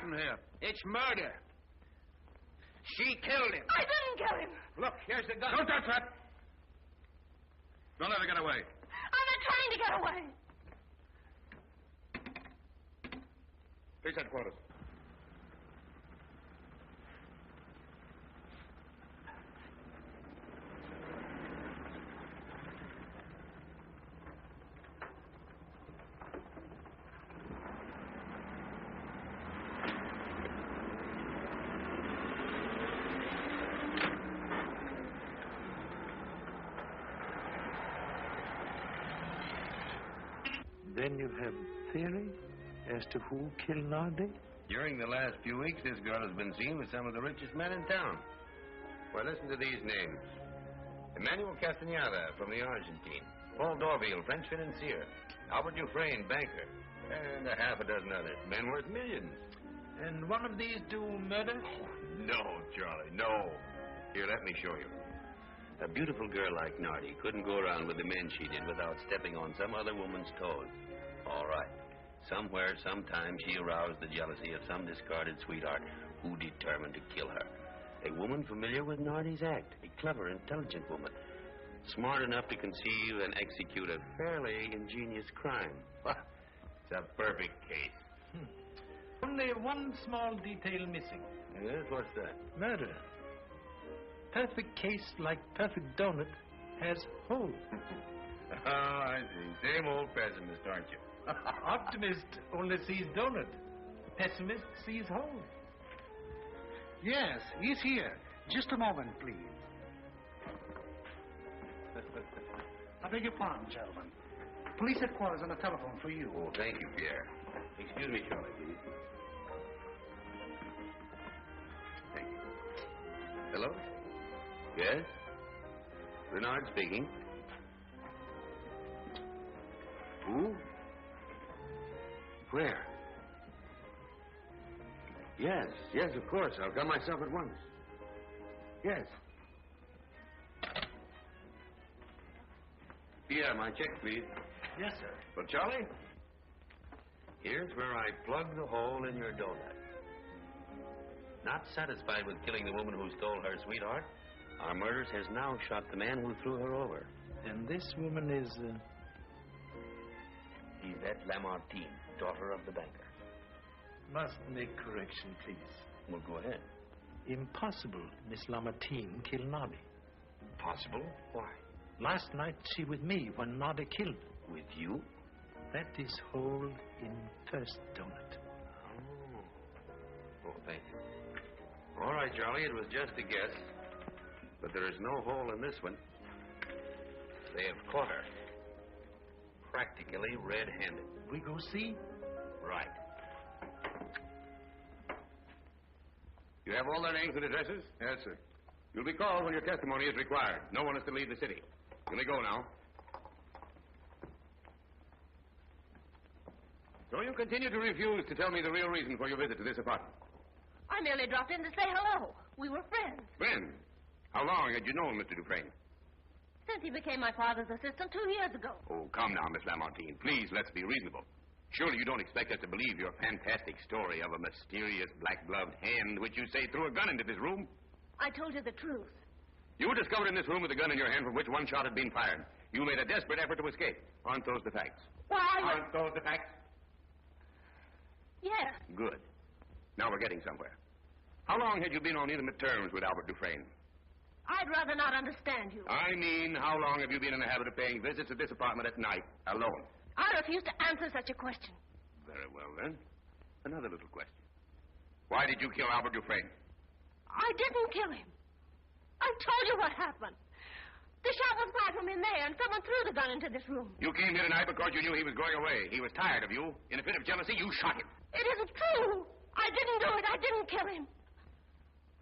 happened here? It's murder. She killed him. I didn't kill him. Look, here's the gun. Don't touch that. Don't let her get away. I'm not trying to get away. Police headquarters. Then you have theory as to who killed Nardi? During the last few weeks, this girl has been seen with some of the richest men in town. Well, listen to these names. Emmanuel Castañeda from the Argentine. Paul Dorville, French financier. Albert Dufresne, banker. And a half a dozen others. Men worth millions. And one of these do murder? No, Charlie, no. Here, let me show you. A beautiful girl like Nardi couldn't go around with the men she did without stepping on some other woman's toes. All right. Somewhere, sometime, she aroused the jealousy of some discarded sweetheart who determined to kill her. A woman familiar with Nardi's act. A clever, intelligent woman. Smart enough to conceive and execute a fairly ingenious crime. It's a perfect case. Only one small detail missing. Yes, what's that? Murder. Perfect case like perfect donut has hole. Oh, I see. Same old pessimist, aren't you? Optimist only sees donut. Pessimist sees hole. Yes, he's here. Just a moment, please. I beg your pardon, gentlemen. Police headquarters on the telephone for you. Oh, thank you, Pierre. Excuse me, Charlie, please. Thank you. Hello? Yes? Bernard speaking. Who? Where? Yes, of course. I'll come myself at once. Yes. Pierre, my check, please. Yes, sir. Well, Charlie, here's where I plug the hole in your donut. Not satisfied with killing the woman who stole her sweetheart, our murderers has now shot the man who threw her over. And this woman is... Yvette Lamartine, daughter of the banker. Must make correction, please. Well, go ahead. Impossible Miss Lamartine killed Nardi. Possible? Why? Last night she with me when Nardi killed. With you? That is hole in first donut. Oh, thank you. All right, Charlie, it was just a guess. But there is no hole in this one. They have caught her. Practically red-handed. We go see? Right. You have all their names and addresses? Yes, sir. You'll be called when your testimony is required. No one is to leave the city. You may go now. So you continue to refuse to tell me the real reason for your visit to this apartment? I merely dropped in to say hello. We were friends. Friends? How long had you known Mr. Dufresne? Since he became my father's assistant 2 years ago. Oh, come now, Miss Lamartine. Please, let's be reasonable. Surely you don't expect us to believe your fantastic story of a mysterious black-gloved hand which you say threw a gun into this room? I told you the truth. You were discovered in this room with a gun in your hand from which one shot had been fired. You made a desperate effort to escape. Aren't those the facts? Why? Aren't those the facts? Yes. Good. Now we're getting somewhere. How long had you been on intimate terms with Albert Dufresne? I'd rather not understand you. I mean, how long have you been in the habit of paying visits at this apartment at night, alone? I refuse to answer such a question. Very well, then. Another little question. Why did you kill Albert Dufresne? I didn't kill him. I told you what happened. The shot was fired from in there, and someone threw the gun into this room. You came here tonight because you knew he was going away. He was tired of you. In a fit of jealousy, you shot him. It isn't true. I didn't do it. I didn't kill him.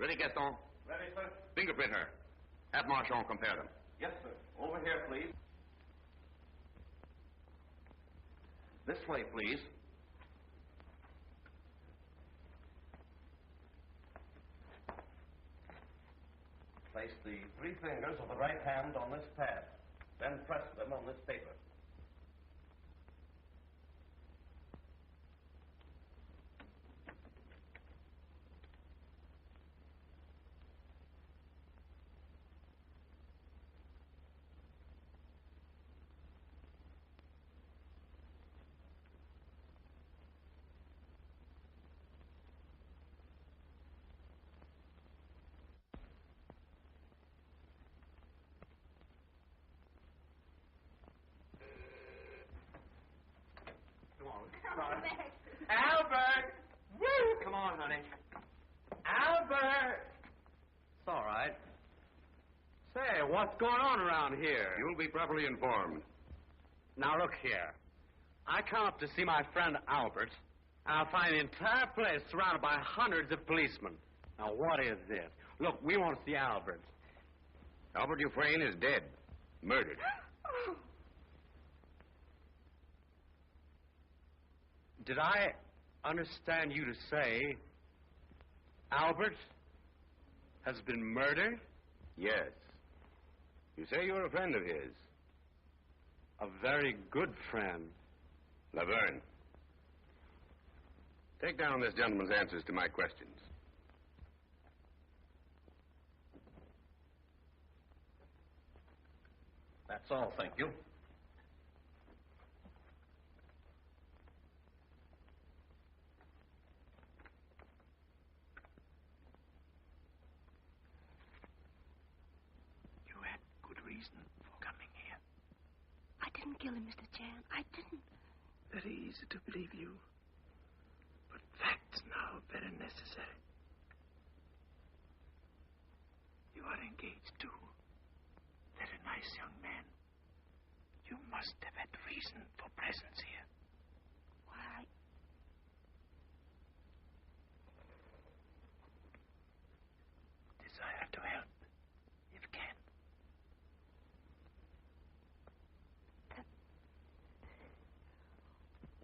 Ready, Gaston? Ready, sir? Fingerprint her. Have Marchand compare them. Yes, sir. Over here, please. This way, please. Place the 3 fingers of the right hand on this pad. Then press them on this paper. honey. Albert! It's all right. Say, what's going on around here? You'll be properly informed. Now, look here. I come up to see my friend Albert, and I find the entire place surrounded by hundreds of policemen. Now, what is this? Look, we want to see Albert. Albert Dufresne is dead. Murdered. Did I understand you to say Albert has been murdered? Yes. You say you're a friend of his. A very good friend. Laverne. Take down this gentleman's answers to my questions. That's all, thank you. You had good reason for coming here. I didn't kill him, Mr. Chan. I didn't. Very easy to believe you. But facts now are very necessary. You are engaged too. Very nice young man. You must have had reason for presence here. Why? Desire to help, if can.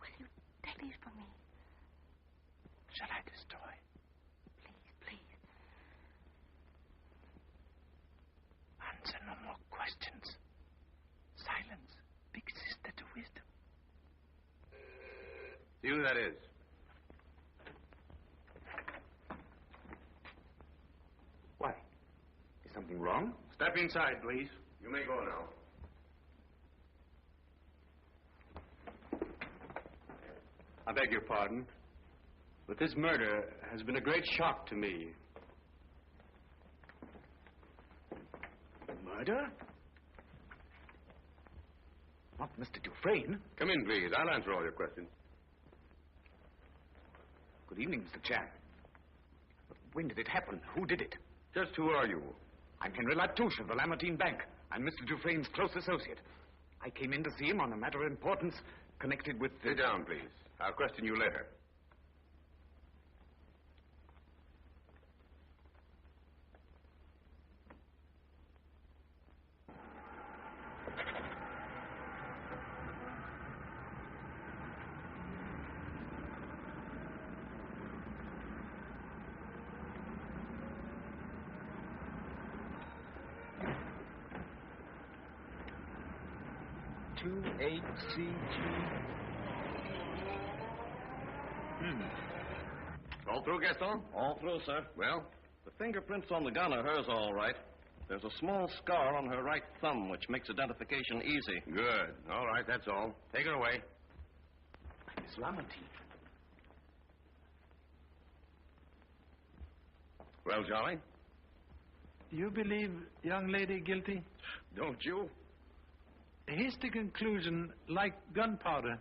Will you take these from me? Shall I destroy? Please, please. Answer no more questions. Silence, big sister to wisdom. See who that is. Why? Is something wrong? Step inside, please. You may go now. I beg your pardon, but this murder has been a great shock to me. Murder? Not Mr. Dufresne. Come in, please. I'll answer all your questions. Good evening, Mr. Chan. When did it happen? Who did it? Just who are you? I'm Henry Latouche of the Lamartine Bank. I'm Mr. Dufresne's close associate. I came in to see him on a matter of importance connected with... Sit down, please. I'll question you later. All through, Gaston? All through, sir. Well? The fingerprints on the gun are hers, all right. There's a small scar on her right thumb, which makes identification easy. Good. All right, that's all. Take her away. Miss Lamartine. Well, Charlie? You believe young lady guilty? Don't you? A hasty conclusion, like gunpowder,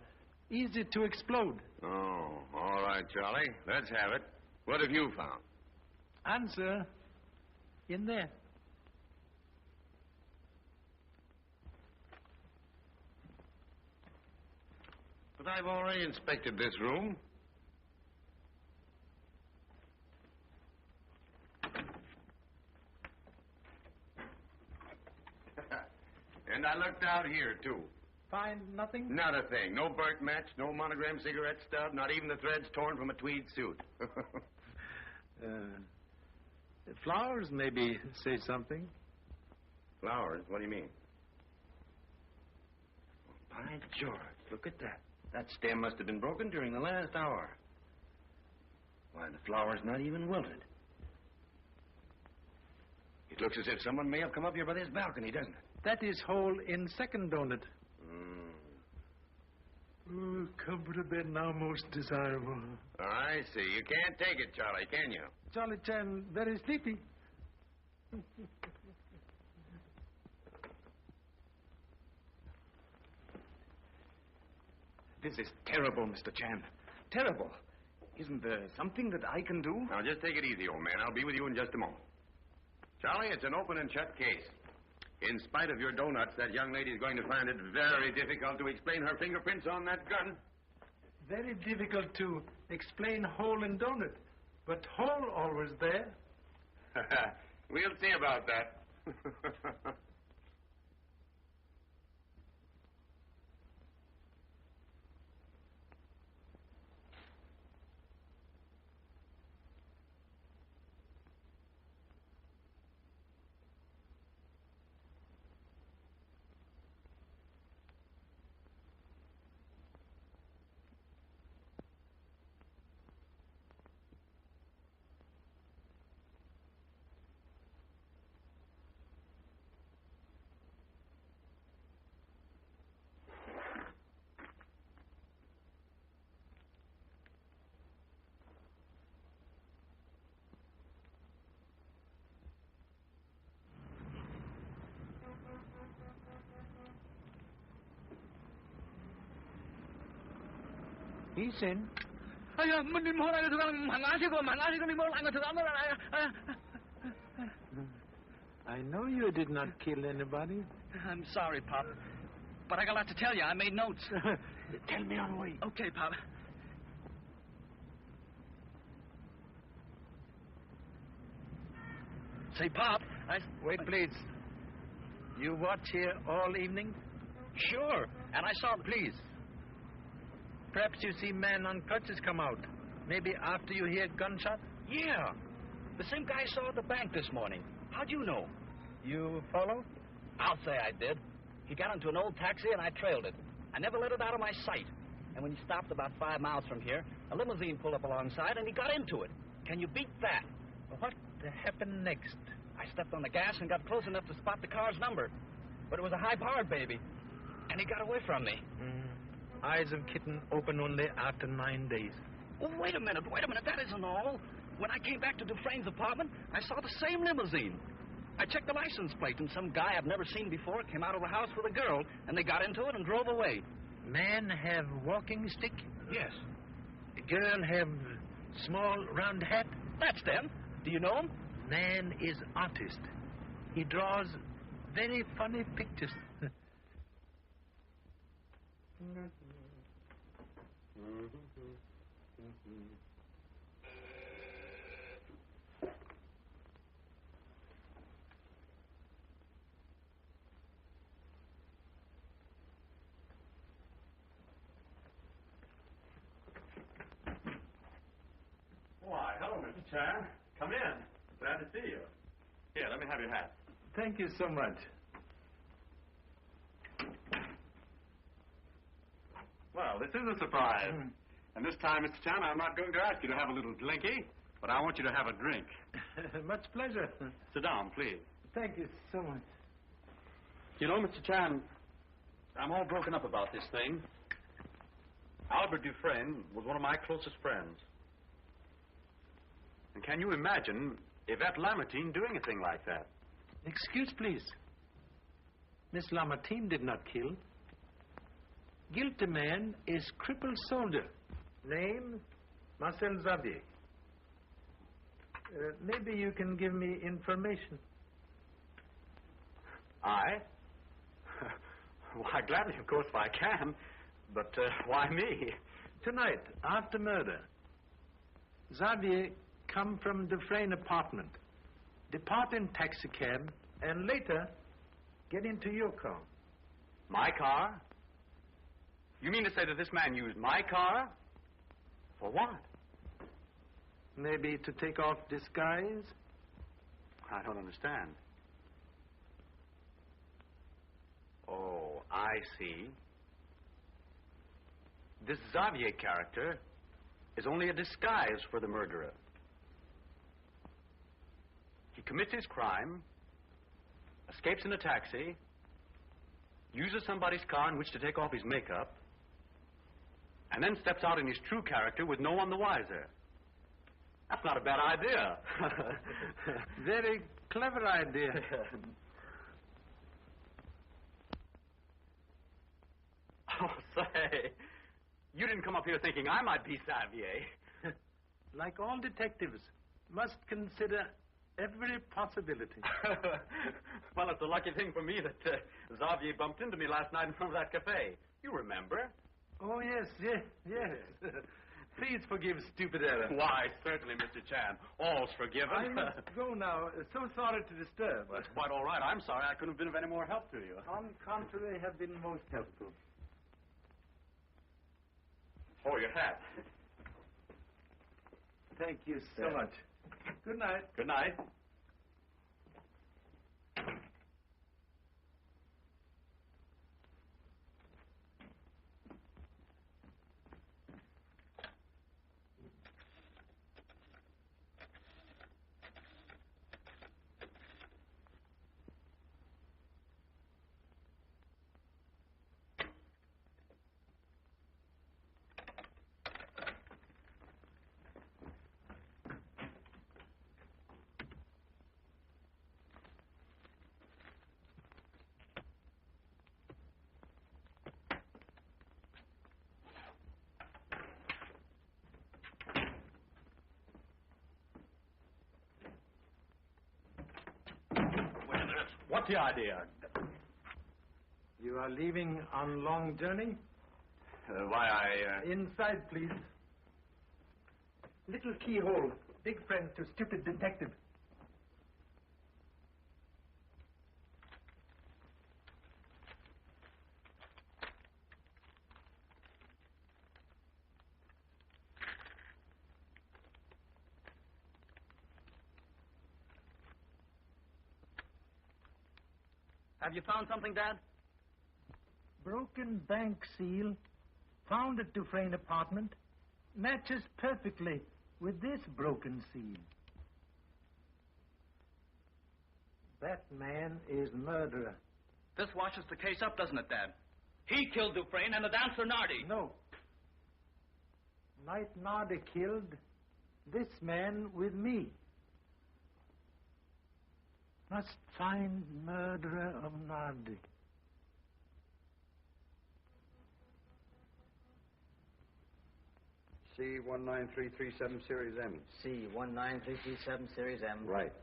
easy to explode. Oh, all right, Charlie. Let's have it. What have you found? Answer in there. But I've already inspected this room. And I looked out here, too. Find nothing? Not a thing. No burnt match, no monogram cigarette stub, not even the threads torn from a tweed suit. Flowers maybe say something. Flowers? What do you mean? By George, look at that. That stem must have been broken during the last hour. Why, the flower's not even wilted. It looks as if someone may have come up here by this balcony, doesn't it? That is hole in second donut. Oh, come to bed now, most desirable. I see. You can't take it, Charlie, can you? Charlie Chan, very sleepy. This is terrible, Mr. Chan. Terrible. Isn't there something that I can do? Now, just take it easy, old man. I'll be with you in just a moment. Charlie, it's an open and shut case. In spite of your donuts, that young lady is going to find it very difficult to explain her fingerprints on that gun. Very difficult to explain hole and donut, but hole always there. We'll see about that. He's in. I know you did not kill anybody. I'm sorry, Pop. But I got a lot to tell you. I made notes. Tell me on the way. Okay, Pop. Say, Pop, Wait, please. You watch here all evening? Sure. And I saw... Please. Perhaps you see man on crutches come out. Maybe after you hear gunshot? Yeah. The same guy I saw at the bank this morning. How'd you know? You follow? I'll say I did. He got into an old taxi and I trailed it. I never let it out of my sight. And when he stopped about 5 miles from here, a limousine pulled up alongside and he got into it. Can you beat that? What happened next? I stepped on the gas and got close enough to spot the car's number. But it was a high-powered baby. And he got away from me. Eyes of kitten open only after 9 days. Oh, wait a minute. That isn't all. When I came back to Dufresne's apartment, I saw the same limousine. I checked the license plate, and some guy I've never seen before came out of the house with a girl, and they got into it and drove away. Man have walking stick? Yes. Girl have small round hat? That's them. Do you know him? Man is artist. He draws very funny pictures. Why, hello, Mr. Chan. Come in. Glad to see you. Here, let me have your hat. Thank you so much. Well, this is a surprise. And this time, Mr. Chan, I'm not going to ask you to have a little drinky, but I want you to have a drink. Much pleasure. Sit down, please. Thank you so much. You know, Mr. Chan, I'm all broken up about this thing. Albert Dufresne was one of my closest friends. And can you imagine Yvette Lamartine doing a thing like that? Excuse, please. Miss Lamartine did not kill. Guilty man is crippled soldier. Name, Marcel Xavier. Maybe you can give me information. I? Why, gladly, of course, if I can. But why me? Tonight, after murder, Xavier come from Dufresne apartment, depart in taxicab, and later get into your car. My car? You mean to say that this man used my car? For what? Maybe to take off disguise? I don't understand. Oh, I see. This Xavier character is only a disguise for the murderer. He commits his crime, escapes in a taxi, uses somebody's car in which to take off his makeup, and then steps out in his true character with no one the wiser. That's not a bad idea. Very clever idea. Oh, say, you didn't come up here thinking I might be Xavier. like all detectives, must consider every possibility. Well, it's a lucky thing for me that Xavier bumped into me last night in front of that cafe. You remember? Oh, yes. Please forgive stupid error. Why, certainly, Mr. Chan. All's forgiven. I must go now. So sorry to disturb. That's quite all right. I'm sorry I couldn't have been of any more help to you. On the contrary, have been most helpful. Oh, your hat. Thank you so much. Good night. Good night. What's the idea? You are leaving on long journey? Inside, please. Little keyhole. Big friend to stupid detective. Have you found something, Dad? Broken bank seal. Found at Dufresne apartment. Matches perfectly with this broken seal. That man is murderer. This washes the case up, doesn't it, Dad? He killed Dufresne and the dancer Nardi. No. Night Nardi killed this man with me. Must find murderer of Nardi. C19337 Series M. C19337 Series M. Right.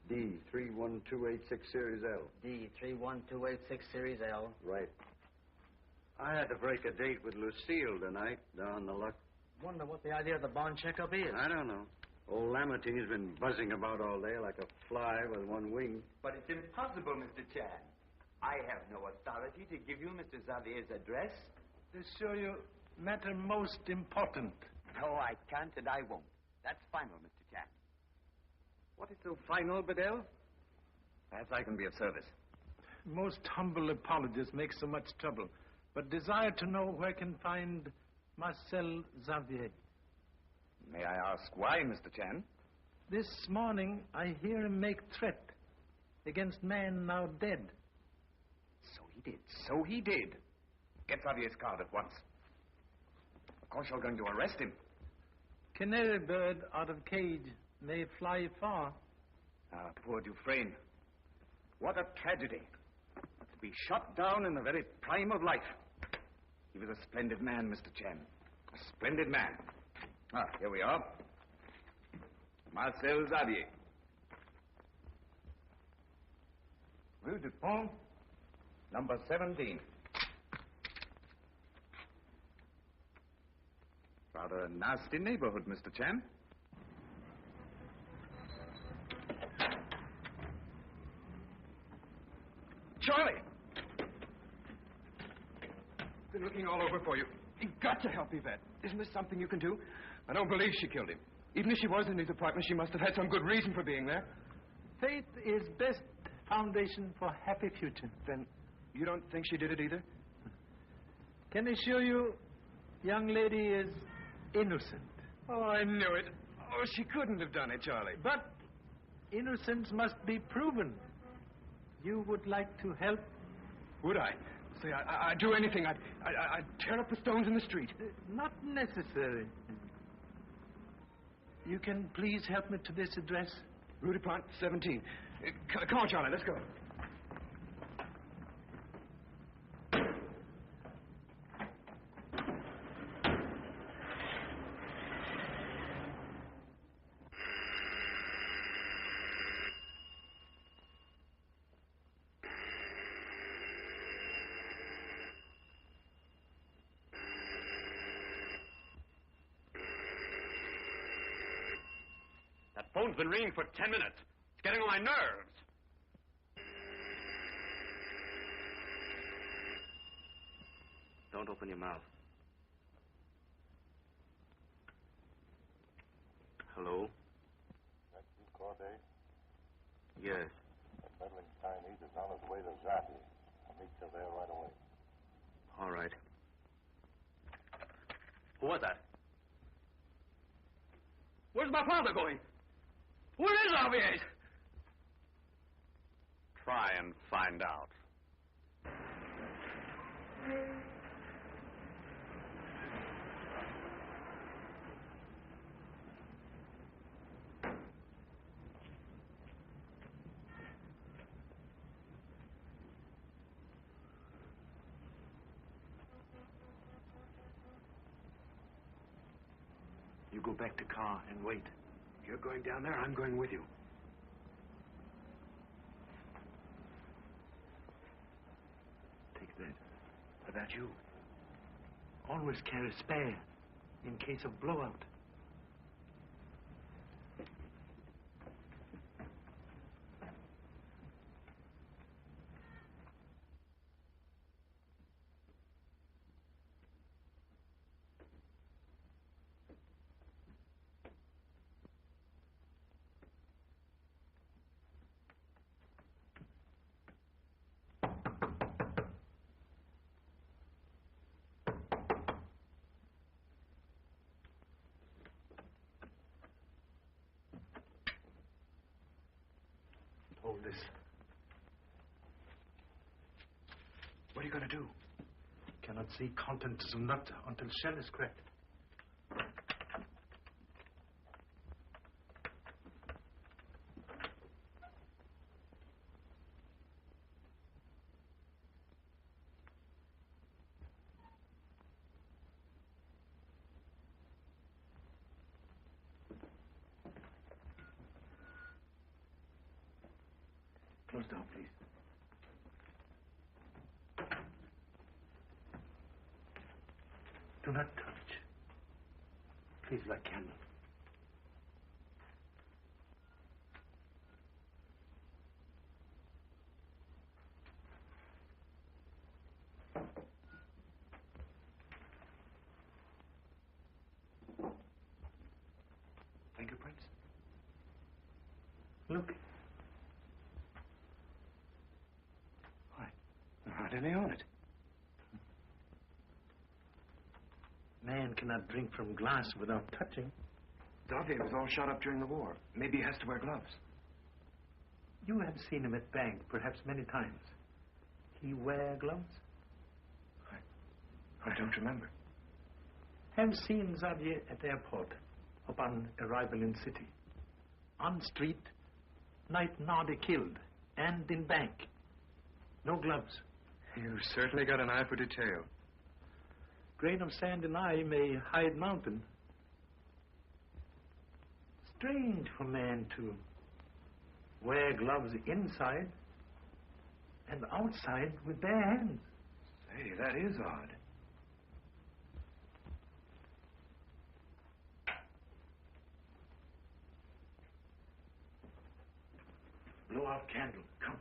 D31286 Series L. D31286 Series L. Right. I had to break a date with Lucille tonight down the luck. Wonder what the idea of the bond checkup is. I don't know. Old Lamartine's been buzzing about all day like a fly with one wing. But it's impossible, Mr. Chan. I have no authority to give you Mr. Xavier's address. To show you matter most important. No, I can't and I won't. That's final, Mr. Chan. What is so final, Bedell? Perhaps I can be of service. Most humble apologies make so much trouble, but desire to know where can find Marcel Xavier. May I ask why, Mr. Chan? This morning, I hear him make threat against man now dead. So he did. Get Xavier's card at once. Of course, you're going to arrest him. Canary bird out of cage may fly far. Ah, poor Dufresne. What a tragedy. To be shot down in the very prime of life. He was a splendid man, Mr. Chan. A splendid man. Ah, here we are. Marcel Xavier. Rue du Pont, number 17. Rather a nasty neighborhood, Mr. Chan. Charlie! Been looking all over for you. You've got to help Yvette. Isn't this something you can do? I don't believe she killed him. Even if she was in his apartment, she must have had some good reason for being there. Faith is best foundation for happy future. Then you don't think she did it either? Can assure you, young lady is innocent. Oh, I knew it. Oh, she couldn't have done it, Charlie. But innocence must be proven. You would like to help? Would I? Say, I'd do anything. I'd tear up the stones in the street. Not necessary. You can please help me to this address? Rue du Pont, 17. Come on, Charlie, let's go. Phone's been ringing for 10 minutes. It's getting on my nerves. Don't open your mouth. Hello? That's you, Corday? Yes. The meddling Chinese is on his way to Zati. I'll meet you there right away. All right. Who was that? Where's my father going? Where is Javier? Try and find out. You go back to car and wait. If you're going down there, I'm going with you. Take that. What about you? Always carry spare in case of blowout. Hold this. What are you going to do? Cannot see contents of nut until shell is cracked. Close down, please. Do not touch. Please light candle. Fingerprints? Look. There aren't any on it. Man cannot drink from glass without touching. Xavier was all shot up during the war. Maybe he has to wear gloves. You have seen him at bank, perhaps many times. He wear gloves? I don't remember. Have seen Xavier at airport upon arrival in city. On street, night Nardi killed, and in bank. No gloves. You certainly got an eye for detail. Grain of sand in eye may hide mountain. Strange for man to wear gloves inside and outside with bare hands. Say, that is odd. Blow out candle. Come.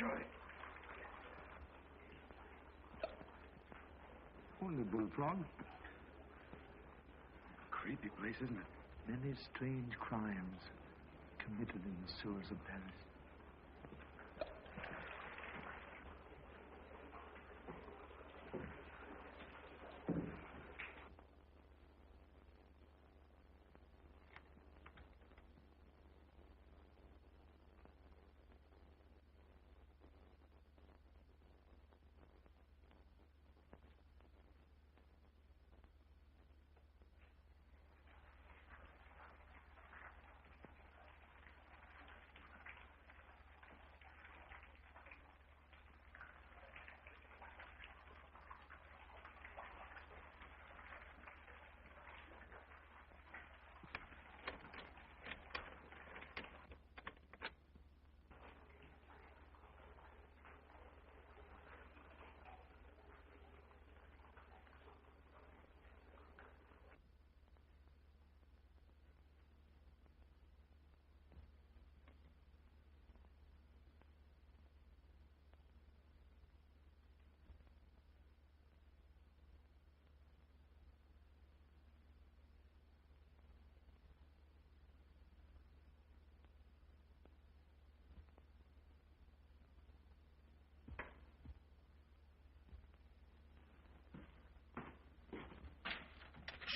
Charlie. Only bullfrog. Creepy place, isn't it? Many strange crimes committed in the sewers of Paris.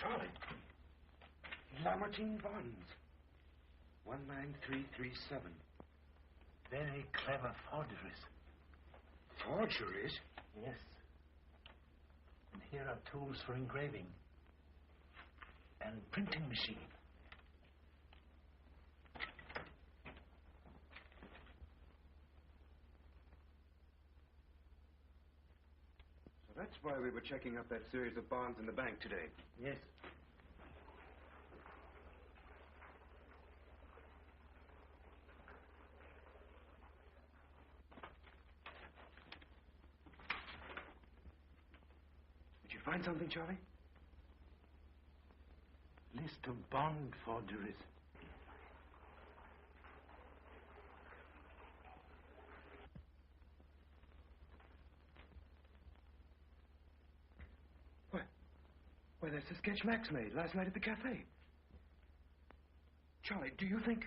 Charlie. Lamartine bonds. 19337. Very clever forgeries. Forgeries? Yes. And here are tools for engraving. And printing machine. So that's why we were checking up that series of bonds in the bank today. Yes. Did you find something, Charlie? List of bond forgeries. Why, that's the sketch Max made last night at the cafe. Charlie, do you think...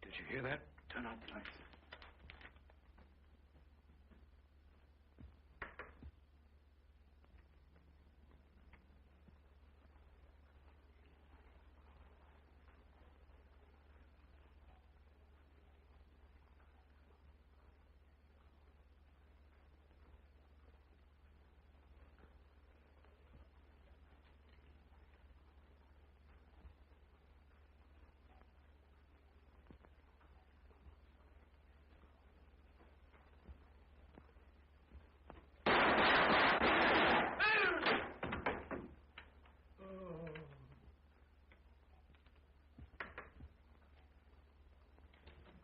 Did you hear that? Turn out the lights.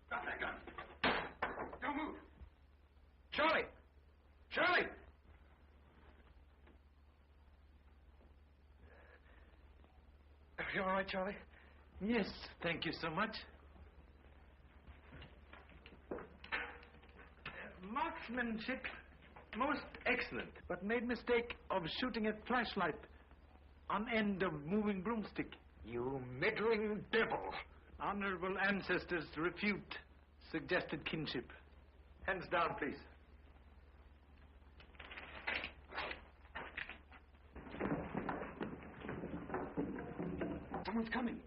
Drop that gun. Don't move. Charlie! Charlie! Are you all right, Charlie? Yes, thank you so much. Marksmanship, most excellent, but made mistake of shooting a flashlight on end of moving broomstick. You meddling devil! Honorable ancestors refute suggested kinship. Hands down, please. Someone's coming.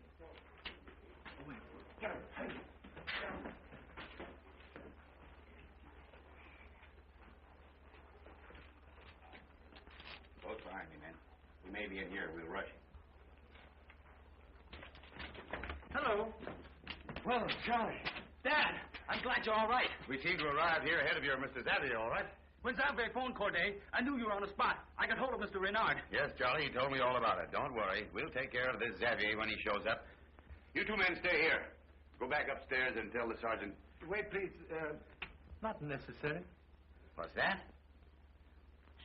Both behind me, men. We may be in here. We'll rush. Hello. Well, Charlie. Dad, I'm glad you're all right. We seem to arrive here ahead of your Mr. Xavier, all right? When Xavier phoned Corday, I knew you were on the spot. I got hold of Mr. Renard. Yes, Charlie, he told me all about it. Don't worry. We'll take care of this Xavier when he shows up. You two men stay here. Go back upstairs and tell the sergeant... Wait, please. Not necessary. What's that?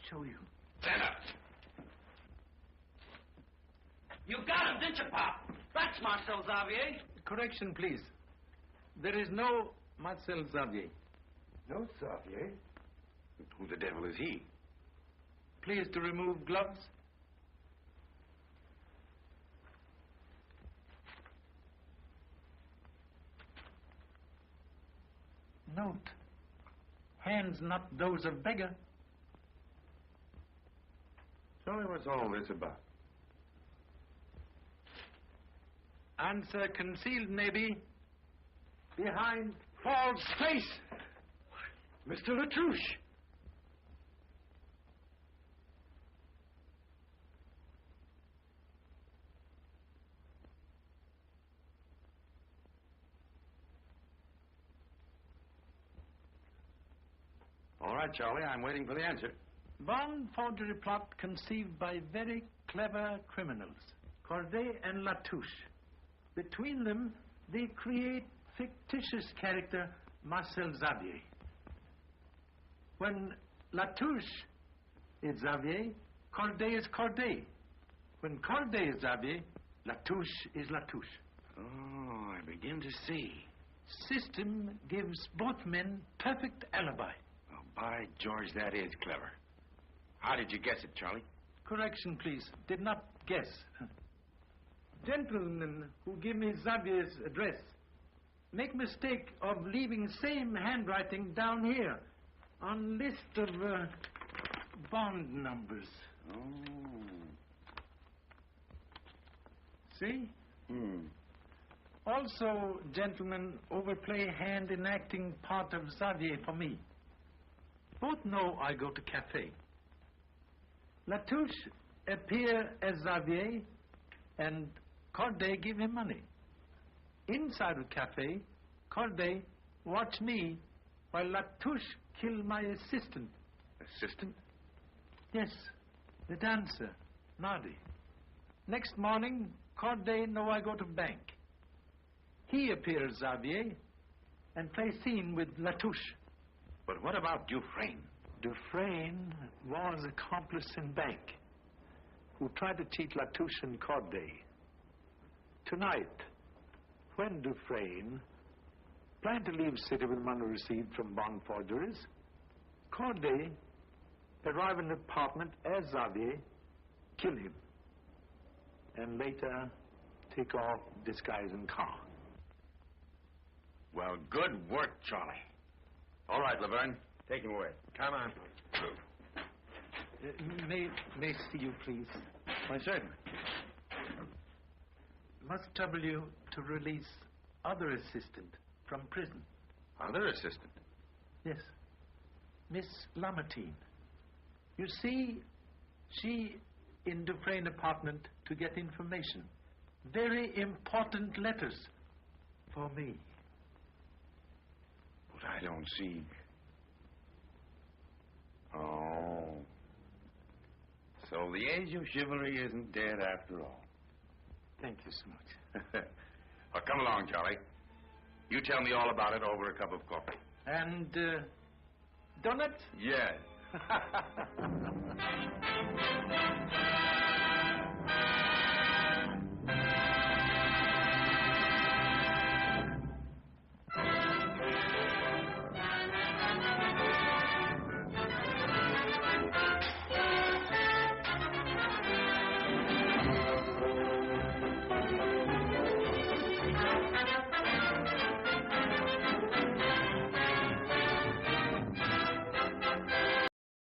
show you. Stand up. You got him, didn't you, Pop? That's Marcel Xavier. Correction, please. There is no Marcel Xavier. No, Xavier. Who the devil is he? Please to remove gloves. Note. Hands not those of beggar. So what's all this about? Answer concealed, maybe. Behind false face. Mr. Latouche. All right, Charlie, I'm waiting for the answer. Bond forgery plot conceived by very clever criminals, Corday and Latouche. Between them, they create fictitious character Marcel Xavier. When Latouche is Xavier, Corday is Corday. When Corday is Xavier, Latouche is Latouche. Oh, I begin to see. System gives both men perfect alibi. Well, by George, that is clever. How did you guess it, Charlie? Correction, please. Did not guess. Gentlemen who give me Xavier's address make mistake of leaving same handwriting down here on list of bond numbers. Oh. See? Hmm. Also, gentlemen overplay hand in acting part of Xavier for me. Both know I go to cafe. Latouche appear as Xavier and Corday give him money. Inside the cafe, Corday watch me while Latouche kill my assistant. Assistant? Yes, the dancer, Nardi. Next morning, Corday know I go to bank. He appears Xavier and play scene with Latouche. But what about Dufresne? Dufresne was accomplice in bank who tried to cheat Latouche and Corday. Tonight, when Dufresne planned to leave city with money received from bond forgeries, Corday arrive in the apartment as Xavier, kill him, and later take off disguise in car. Well, good work, Charlie. All right, Laverne, take him away. Come on. May see you, please. Why, certainly. Must trouble you to release other assistant from prison. Other assistant? Yes. Miss Lamartine. You see, she in Dufresne apartment to get information. Very important letters for me. But I don't see. Oh. So the age of chivalry isn't dead after all. Thank you so much. Well, come along, Charlie. You tell me all about it over a cup of coffee. And, donut? Yes.